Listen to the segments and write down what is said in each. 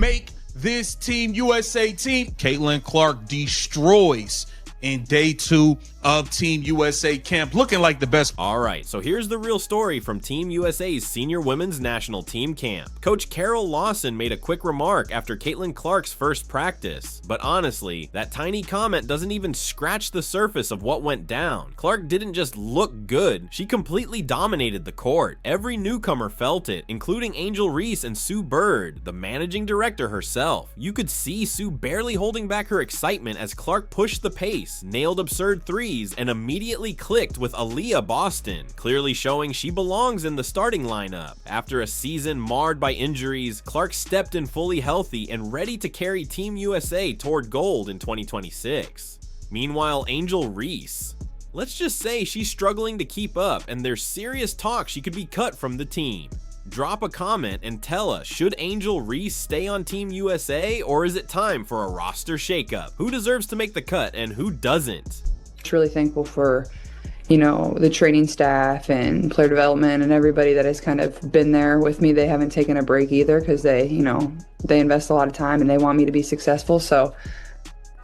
make this Team USA team. Caitlin Clark destroys in day 2 of Team USA camp, looking like the best. All right, so here's the real story from Team USA's senior women's national team camp. Coach Carol Lawson made a quick remark after Caitlin Clark's first practice, but honestly, that tiny comment doesn't even scratch the surface of what went down. Clark didn't just look good, she completely dominated the court. Every newcomer felt it, including Angel Reese and Sue Bird, the managing director herself. You could see Sue barely holding back her excitement as Clark pushed the pace, nailed absurd threes, and immediately clicked with Aaliyah Boston, clearly showing she belongs in the starting lineup. After a season marred by injuries, Clark stepped in fully healthy and ready to carry Team USA toward gold in 2026. Meanwhile, Angel Reese, let's just say she's struggling to keep up, and there's serious talk she could be cut from the team. Drop a comment and tell us, should Angel Reese stay on Team USA, or is it time for a roster shakeup? Who deserves to make the cut and who doesn't? Really thankful for, the training staff and player development and everybody that has kind of been there with me. They haven't taken a break either because they invest a lot of time and they want me to be successful. So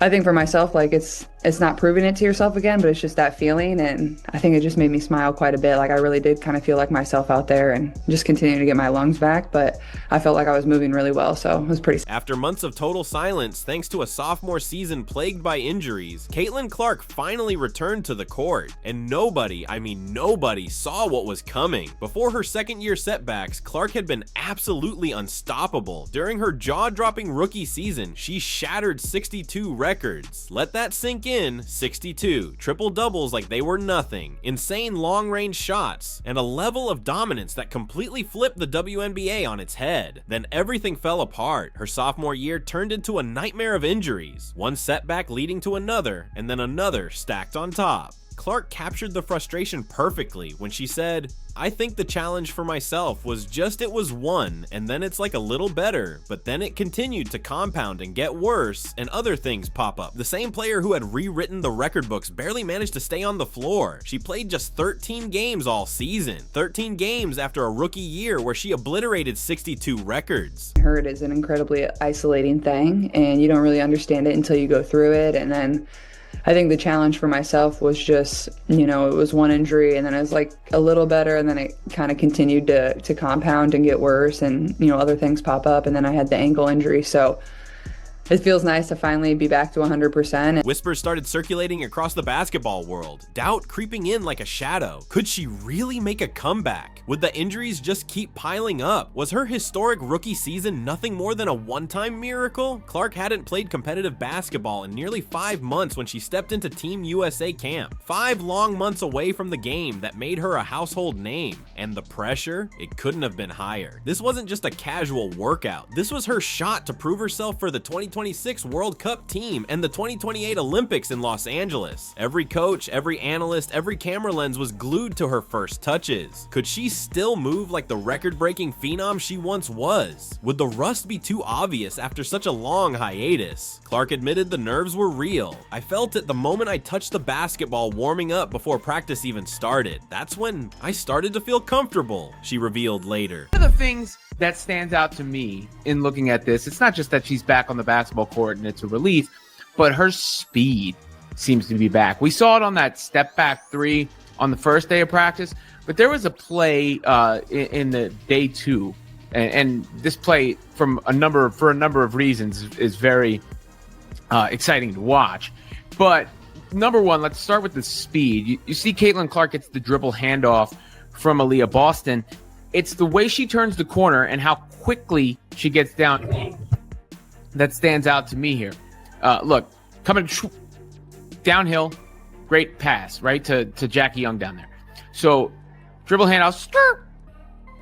I think for myself, like it's not proving it to yourself again, but it's just that feeling. And I think it just made me smile quite a bit. Like I really did kind of feel like myself out there and just continuing to get my lungs back. But I felt like I was moving really well. So it was pretty. After months of total silence, thanks to a sophomore season plagued by injuries, Caitlin Clark finally returned to the court. And nobody saw what was coming. Before her second-year setbacks, Clark had been absolutely unstoppable. During her jaw-dropping rookie season, she shattered 62 records. Let that sink in. 62 triple doubles like they were nothing, insane long-range shots, and a level of dominance that completely flipped the WNBA on its head. Then everything fell apart. Her sophomore year turned into a nightmare of injuries, one setback leading to another, and then another stacked on top. Clark captured the frustration perfectly when she said, "I think the challenge for myself was just it was one, and then it's like a little better, but then it continued to compound and get worse, and other things pop up." The same player who had rewritten the record books barely managed to stay on the floor. She played just 13 games all season. 13 games after a rookie year where she obliterated 62 records. Hurt is an incredibly isolating thing, and you don't really understand it until you go through it. And then I think the challenge for myself was just, it was one injury and then it was like a little better and then it kind of continued to compound and get worse and, other things pop up. And then I had the ankle injury. So it feels nice to finally be back to 100%. Whispers started circulating across the basketball world, doubt creeping in like a shadow. Could she really make a comeback? Would the injuries just keep piling up? Was her historic rookie season nothing more than a one-time miracle? Clark hadn't played competitive basketball in nearly 5 months when she stepped into Team USA camp. 5 long months away from the game that made her a household name. And the pressure? It couldn't have been higher. This wasn't just a casual workout. This was her shot to prove herself for the 2026 World Cup team and the 2028 Olympics in Los Angeles. Every coach, every analyst, every camera lens was glued to her first touches. Could she still move like the record-breaking phenom she once was? Would the rust be too obvious after such a long hiatus? Clark admitted the nerves were real. "I felt it the moment I touched the basketball warming up before practice even started. That's when I started to feel comfortable," she revealed later. One of the things that stands out to me in looking at this, it's not just that she's back on the basketball court and it's a relief, but her speed seems to be back. We saw it on that step back 3 on the first day of practice, but there was a play in the day 2, and this play for a number of reasons is very exciting to watch. But number one, let's start with the speed. You see Caitlin Clark gets the dribble handoff from Aaliyah Boston. It's the way she turns the corner and how quickly she gets down that stands out to me here. Look, coming downhill, great pass, right, to Jackie Young down there. So dribble handoff,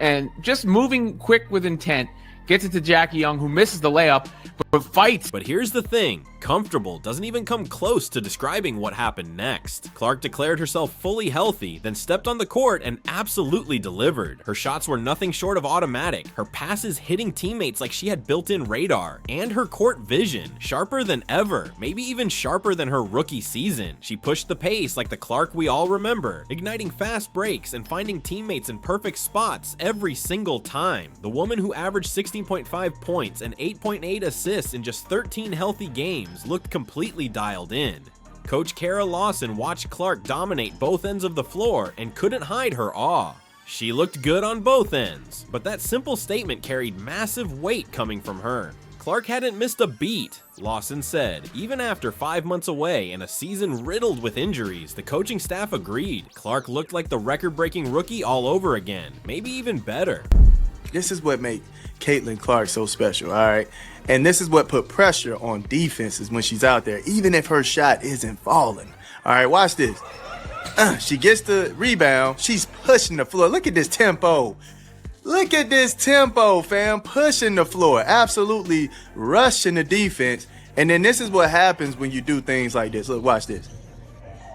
and just moving quick with intent, gets it to Jackie Young, who misses the layup. But but fights. But here's the thing, comfortable doesn't even come close to describing what happened next. Clark declared herself fully healthy, then stepped on the court and absolutely delivered. Her shots were nothing short of automatic, her passes hitting teammates like she had built-in radar, and her court vision, sharper than ever, maybe even sharper than her rookie season. She pushed the pace like the Clark we all remember, igniting fast breaks and finding teammates in perfect spots every single time. The woman who averaged 16.5 points and 8.8 assists in just 13 healthy games looked completely dialed in. Coach Kara Lawson watched Clark dominate both ends of the floor and couldn't hide her awe. She looked good on both ends, but that simple statement carried massive weight coming from her. Clark hadn't missed a beat, Lawson said. Even after 5 months away and a season riddled with injuries, the coaching staff agreed. Clark looked like the record-breaking rookie all over again, maybe even better. This is what makes Caitlin Clark so special, all right? And this is what put pressure on defenses when she's out there, even if her shot isn't falling. All right, watch this. She gets the rebound. She's pushing the floor. Look at this tempo. Look at this tempo, fam. Pushing the floor. Absolutely rushing the defense. And then this is what happens when you do things like this. Look, watch this.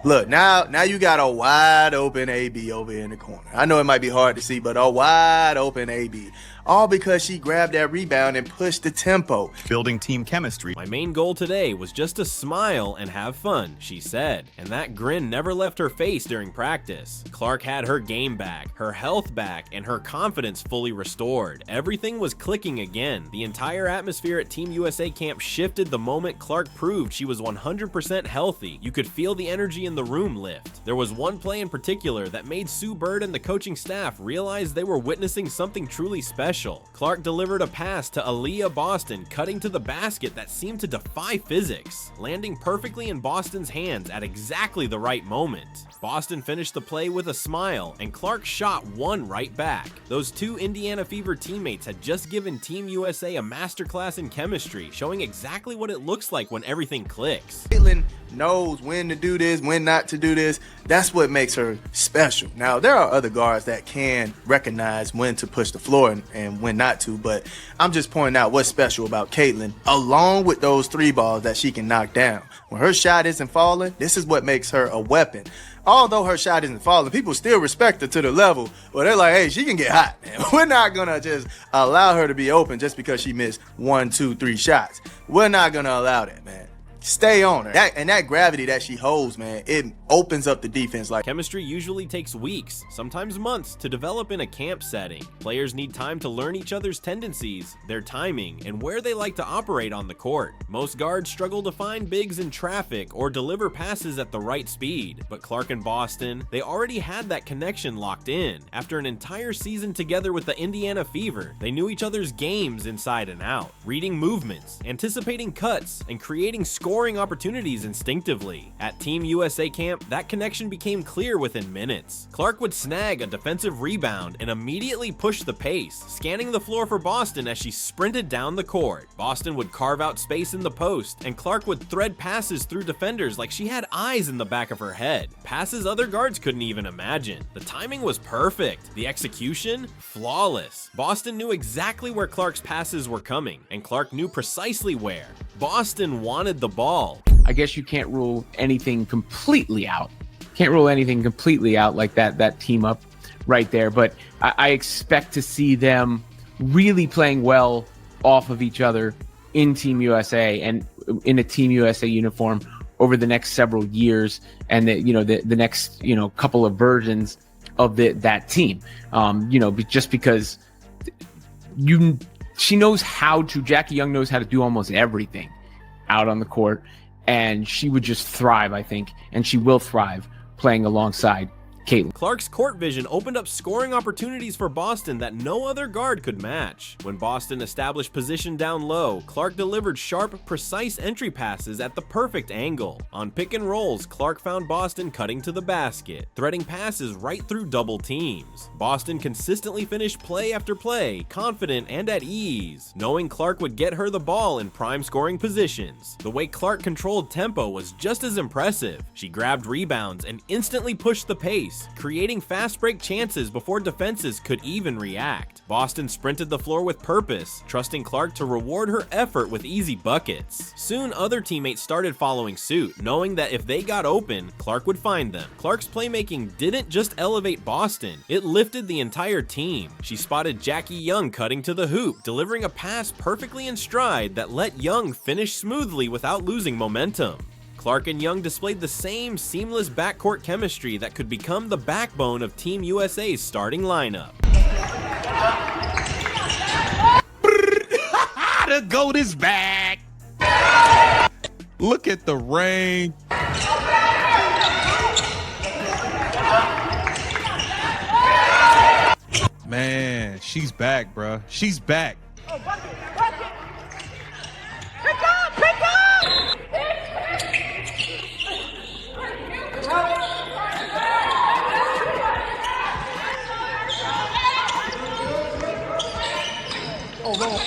Look, now you got a wide open AB over in the corner. I know it might be hard to see, but a wide open AB. All because she grabbed that rebound and pushed the tempo. Building team chemistry. My main goal today was just to smile and have fun, she said. And that grin never left her face during practice. Clark had her game back, her health back, and her confidence fully restored. Everything was clicking again. The entire atmosphere at Team USA camp shifted the moment Clark proved she was 100% healthy. You could feel the energy in the room lift. There was one play in particular that made Sue Bird and the coaching staff realize they were witnessing something truly special. Clark delivered a pass to Aaliyah Boston, cutting to the basket that seemed to defy physics, landing perfectly in Boston's hands at exactly the right moment. Boston finished the play with a smile, and Clark shot one right back. Those two Indiana Fever teammates had just given Team USA a masterclass in chemistry, showing exactly what it looks like when everything clicks. Caitlin knows when to do this, when not to do this. That's what makes her special. Now, there are other guards that can recognize when to push the floor and when not to, but I'm just pointing out what's special about Caitlin, along with those three balls that she can knock down. When her shot isn't falling, this is what makes her a weapon. Although her shot isn't falling, people still respect her to the level where they're like, hey, she can get hot, man. We're not going to just allow her to be open just because she missed 1, 2, 3 shots. We're not going to allow that, man. Stay on her. That gravity that she holds, man, it opens up the defense. Like, chemistry usually takes weeks, sometimes months, to develop in a camp setting. Players need time to learn each other's tendencies, their timing, and where they like to operate on the court. Most guards struggle to find bigs in traffic or deliver passes at the right speed, but Clark and Boston, they already had that connection locked in. After an entire season together with the Indiana Fever, they knew each other's games inside and out, reading movements, anticipating cuts, and creating scoring opportunities instinctively. At Team USA camp, that connection became clear within minutes. Clark would snag a defensive rebound and immediately push the pace, scanning the floor for Boston as she sprinted down the court. Boston would carve out space in the post, and Clark would thread passes through defenders like she had eyes in the back of her head. Passes other guards couldn't even imagine. The timing was perfect. The execution, flawless. Boston knew exactly where Clark's passes were coming, and Clark knew precisely where. Boston wanted the ball. I guess you can't rule anything completely out. Can't rule anything completely out like that team up right there. But I expect to see them really playing well off of each other in Team USA and in a Team USA uniform over the next several years, and the next couple of versions of that team. Just because Jackie Young knows how to do almost everything out on the court, and she would just thrive, I think, and she will thrive playing alongside Caitlin. Clark's court vision opened up scoring opportunities for Boston that no other guard could match. When Boston established position down low, Clark delivered sharp, precise entry passes at the perfect angle. On pick and rolls, Clark found Boston cutting to the basket, threading passes right through double teams. Boston consistently finished play after play, confident and at ease, knowing Clark would get her the ball in prime scoring positions. The way Clark controlled tempo was just as impressive. She grabbed rebounds and instantly pushed the pace, Reese, creating fast break chances before defenses could even react. Boston sprinted the floor with purpose, trusting Clark to reward her effort with easy buckets. Soon other teammates started following suit, knowing that if they got open, Clark would find them. Clark's playmaking didn't just elevate Boston, it lifted the entire team. She spotted Jackie Young cutting to the hoop, delivering a pass perfectly in stride that let Young finish smoothly without losing momentum. Clark and Young displayed the same seamless backcourt chemistry that could become the backbone of Team USA's starting lineup. The GOAT is back. Look at the rain. Man, she's back, bruh. She's back. Oh, bucket, bucket. Pick up, pick up. Oh, no.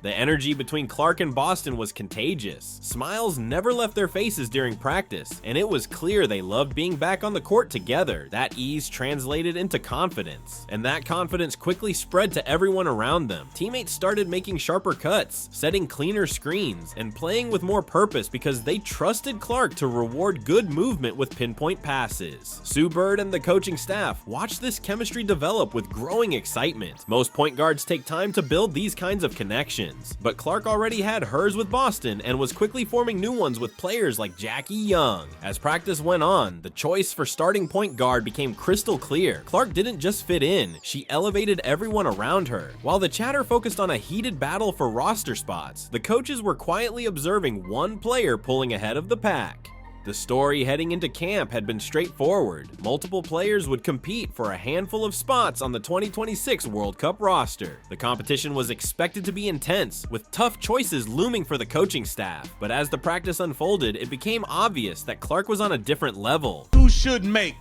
The energy between Clark and Boston was contagious. Smiles never left their faces during practice, and it was clear they loved being back on the court together. That ease translated into confidence, and that confidence quickly spread to everyone around them. Teammates started making sharper cuts, setting cleaner screens, and playing with more purpose because they trusted Clark to reward good movement with pinpoint passes. Sue Bird and the coaching staff watched this chemistry develop with growing excitement. Most point guards take time to build these kinds of connections, but Clark already had hers with Boston and was quickly forming new ones with players like Jackie Young. As practice went on, the choice for starting point guard became crystal clear. Clark didn't just fit in, she elevated everyone around her. While the chatter focused on a heated battle for roster spots, the coaches were quietly observing one player pulling ahead of the pack. The story heading into camp had been straightforward. Multiple players would compete for a handful of spots on the 2026 World Cup roster. The competition was expected to be intense, with tough choices looming for the coaching staff. But as the practice unfolded, it became obvious that Clark was on a different level. Who should make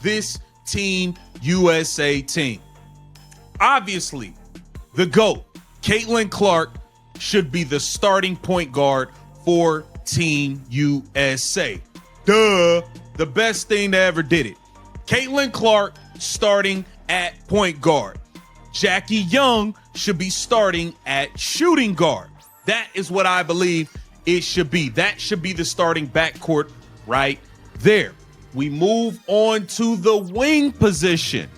this Team USA team? Obviously, the GOAT, Caitlin Clark, should be the starting point guard for Team USA. Duh, the best thing that ever did it. Caitlin Clark starting at point guard. Jackie Young should be starting at shooting guard. That is what I believe it should be. That should be the starting backcourt right there. We move on to the wing position.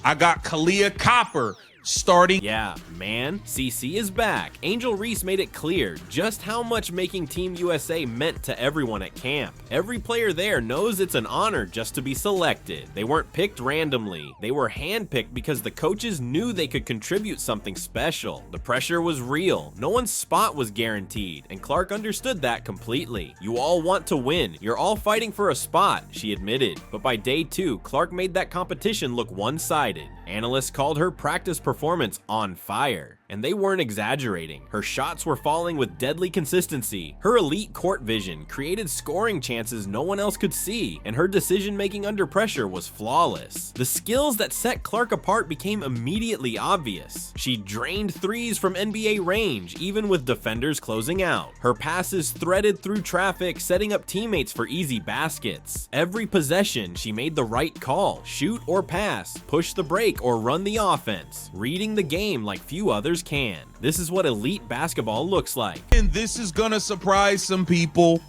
I got Kalia Copper starting. Yeah, man, CC is back. Angel Reese made it clear just how much making Team USA meant to everyone at camp. Every player there knows it's an honor just to be selected. They weren't picked randomly. They were handpicked because the coaches knew they could contribute something special. The pressure was real. No one's spot was guaranteed, and Clark understood that completely. You all want to win. You're all fighting for a spot, she admitted. But by day 2, Clark made that competition look one-sided. Analysts called her practice performance on fire, and they weren't exaggerating. Her shots were falling with deadly consistency. Her elite court vision created scoring chances no one else could see, and her decision-making under pressure was flawless. The skills that set Clark apart became immediately obvious. She drained threes from NBA range, even with defenders closing out. Her passes threaded through traffic, setting up teammates for easy baskets. Every possession, she made the right call: shoot or pass, push the break or run the offense, reading the game like few others can. This is what elite basketball looks like. And this is gonna surprise some people,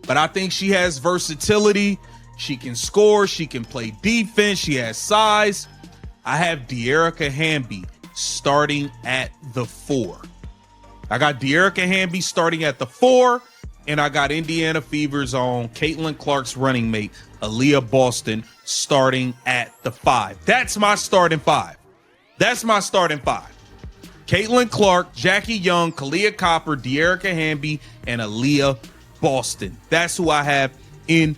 but I think she has versatility. She can score, she can play defense, she has size. I have De'Erica Hamby starting at the 4. I got De'Erica Hamby starting at the 4, and I got Indiana Fever's own Caitlin Clark's running mate, Aaliyah Boston, starting at the 5. That's my starting 5. Caitlin Clark, Jackie Young, Kalia Copper, De'Erica Hamby, and Aaliyah Boston. That's who I have in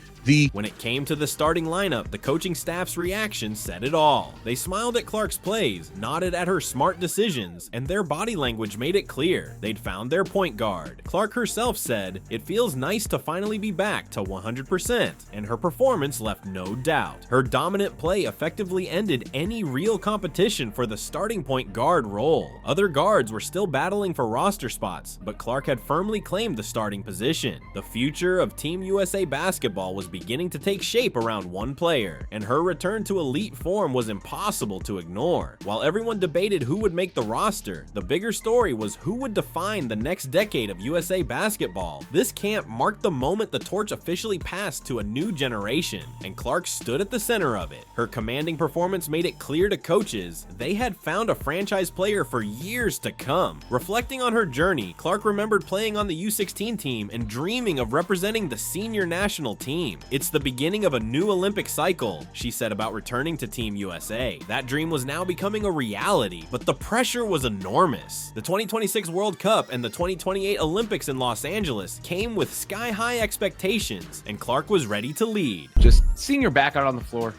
When it came to the starting lineup, the coaching staff's reaction said it all. They smiled at Clark's plays, nodded at her smart decisions, and their body language made it clear they'd found their point guard. Clark herself said, "It feels nice to finally be back to 100%, and her performance left no doubt. Her dominant play effectively ended any real competition for the starting point guard role. Other guards were still battling for roster spots, but Clark had firmly claimed the starting position. The future of Team USA basketball was beginning to take shape around one player, and her return to elite form was impossible to ignore. While everyone debated who would make the roster, the bigger story was who would define the next decade of USA basketball. This camp marked the moment the torch officially passed to a new generation, and Clark stood at the center of it. Her commanding performance made it clear to coaches they had found a franchise player for years to come. Reflecting on her journey, Clark remembered playing on the U16 team and dreaming of representing the senior national team. "It's the beginning of a new Olympic cycle," she said about returning to Team USA. That dream was now becoming a reality, but the pressure was enormous. The 2026 World Cup and the 2028 Olympics in Los Angeles came with sky-high expectations, and Clark was ready to lead. Just seeing her back out on the floor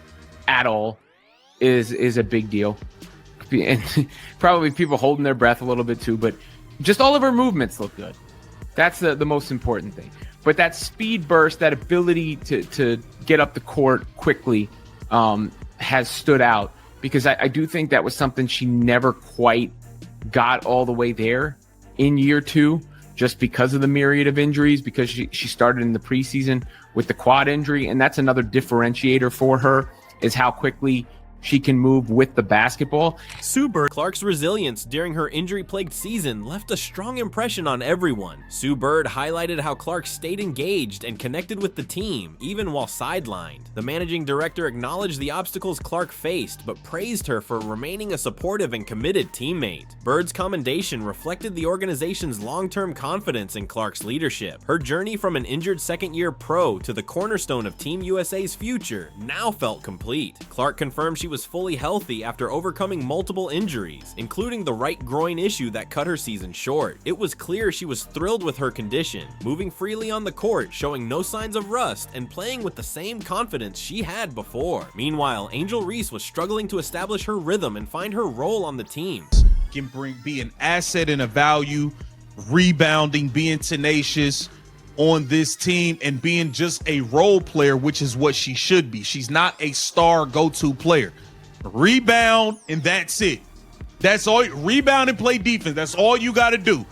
at all is a big deal. And probably people holding their breath a little bit too, but just all of her movements look good. That's the most important thing. But that speed burst, that ability to get up the court quickly has stood out, because I do think that was something she never quite got all the way there in year two, just because of the myriad of injuries, because she started in the preseason with the quad injury, and that's another differentiator for her, is how quickly she can move with the basketball. Sue Bird. Clark's resilience during her injury-plagued season left a strong impression on everyone. Sue Bird highlighted how Clark stayed engaged and connected with the team, even while sidelined. The managing director acknowledged the obstacles Clark faced, but praised her for remaining a supportive and committed teammate. Bird's commendation reflected the organization's long-term confidence in Clark's leadership. Her journey from an injured second-year pro to the cornerstone of Team USA's future now felt complete. Clark confirmed she was fully healthy after overcoming multiple injuries, including the right groin issue that cut her season short. It was clear she was thrilled with her condition, moving freely on the court, showing no signs of rust, and playing with the same confidence she had before. Meanwhile, Angel Reese was struggling to establish her rhythm and find her role on the team. Can be an asset and a value, rebounding, being tenacious on this team, and being just a role player, which is what she should be. She's not a star go-to player. Rebound, and that's it. That's all. Rebound and play defense. That's all you got to do.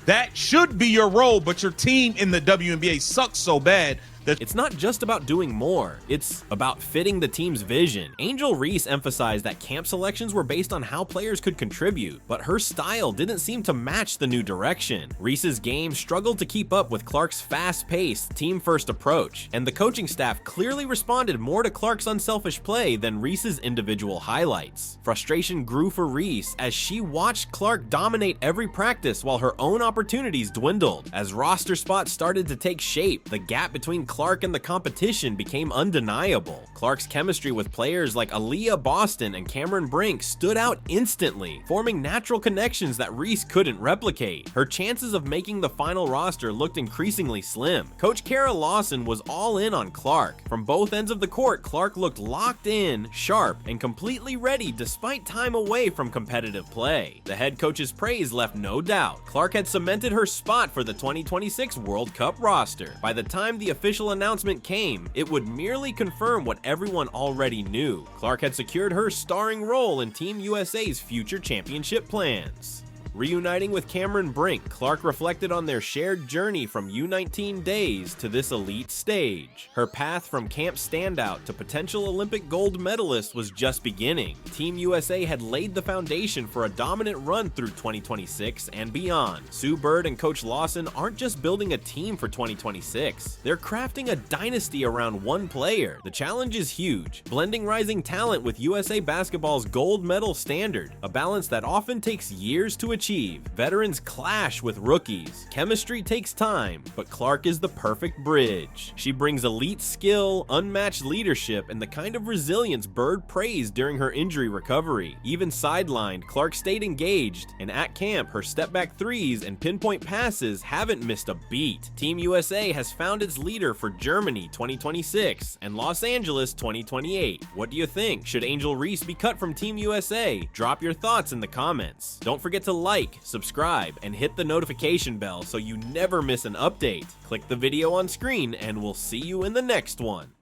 That should be your role, but your team in the WNBA sucks so bad that it's not just about doing more, it's about fitting the team's vision. Angel Reese emphasized that camp selections were based on how players could contribute, but her style didn't seem to match the new direction. Reese's game struggled to keep up with Clark's fast-paced, team-first approach, and the coaching staff clearly responded more to Clark's unselfish play than Reese's individual highlights. Frustration grew for Reese as she watched Clark dominate every practice while her own opportunities dwindled. As roster spots started to take shape, the gap between Clark and the competition became undeniable. Clark's chemistry with players like Aaliyah Boston and Cameron Brink stood out instantly, forming natural connections that Reese couldn't replicate. Her chances of making the final roster looked increasingly slim. Coach Kara Lawson was all in on Clark. From both ends of the court, Clark looked locked in, sharp, and completely ready despite time away from competitive play. The head coach's praise left no doubt. Clark had cemented her spot for the 2026 World Cup roster. By the time the official announcement came, it would merely confirm what everyone already knew. Clark had secured her starring role in Team USA's future championship plans. Reuniting with Cameron Brink, Clark reflected on their shared journey from U19 days to this elite stage. Her path from camp standout to potential Olympic gold medalist was just beginning. Team USA had laid the foundation for a dominant run through 2026 and beyond. Sue Bird and Coach Lawson aren't just building a team for 2026, they're crafting a dynasty around one player. The challenge is huge, blending rising talent with USA basketball's gold medal standard, a balance that often takes years to achieve. achieve. Veterans clash with rookies. Chemistry takes time, but Clark is the perfect bridge. She brings elite skill, unmatched leadership, and the kind of resilience Bird praised during her injury recovery. Even sidelined, Clark stayed engaged, and at camp, her step-back threes and pinpoint passes haven't missed a beat. Team USA has found its leader for Germany 2026 and Los Angeles 2028. What do you think? Should Angel Reese be cut from Team USA? Drop your thoughts in the comments. Don't forget to like, subscribe, and hit the notification bell so you never miss an update. Click the video on screen and we'll see you in the next one.